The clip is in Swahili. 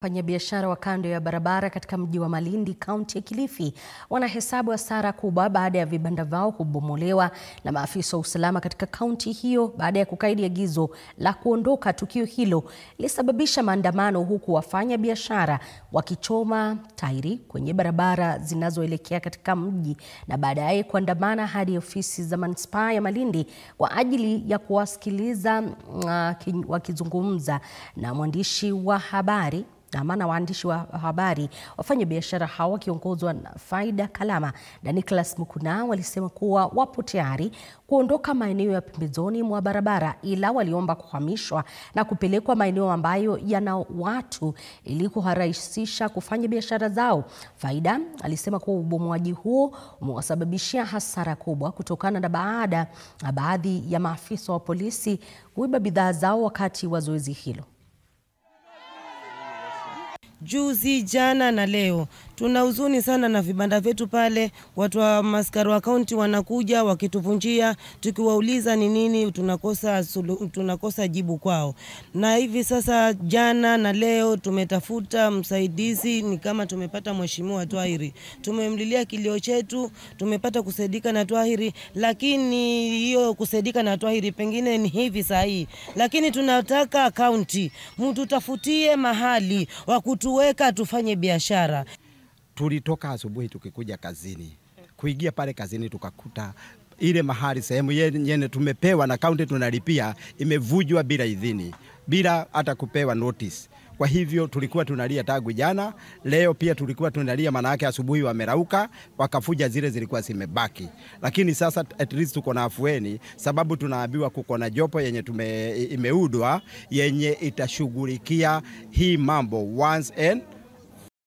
Wafanyabiashara wa kando ya barabara katika mji wa Malindi, kaunti ya Kilifi, wanahesabu hasara kubwa baada ya vibanda vyao kubomolewa na maafisa wa usalama katika kaunti hiyo baada ya kukaidi agizo la kuondoka. Tukio hilo lilisababisha maandamano, huku wafanyabiashara wakichoma tairi kwenye barabara zinazoelekea katika mji na baadaye kuandamana hadi ofisi za manispaa ya Malindi kwa ajili ya kuwasikiliza wakizungumza na waandishi wa habari. Wafanyabiashara hao wakiongozwa na Faida Kalama na Nicholas Mukuna walisema kuwa wapo tayari kuondoka maeneo ya pembezoni mwa barabara, ila waliomba kuhamishwa na kupelekwa maeneo ambayo yana watu ili kurahisisha kufanya biashara zao. Faida alisema kuwa ubomoaji huo umewasababishia hasara kubwa kutokana na baadhi ya maafisa wa polisi kuiba bidhaa zao wakati wa zoezi hilo. Juzi, jana na leo tuna huzuni sana na vibanda vyetu pale. Watu wa maskari wa kaunti wanakuja wakituvunjia, tukiwauliza ni nini tunakosa jibu kwao. Na hivi sasa jana na leo tumetafuta msaidizi, ni kama tumepata mheshimiwa Twahiri. Tumemlilia kilio chetu, tumepata kusaidika na Twahiri, lakini hiyo kusaidika na Twahiri pengine ni hivi sahihi. Lakini tunataka kaunti mtutafutie mahali wa kutuweka tufanye biashara. Tulitoka asubuhi tukikuja kazini. Kuingia pale kazini tukakuta ile mahali sehemu yenye tumepewa na kaunti tunalipia imevujwa bila idhini, bila hata kupewa notice. Kwa hivyo tulikuwa tunalia tangu jana, leo pia tulikuwa tunalia, maana yake asubuhi wamerauka wakafuja zile zilikuwa zimebaki. Lakini sasa at least tuko na afueni, sababu tunaambiwa kuko na jopo yenye imeudwa yenye itashughulikia hii mambo once and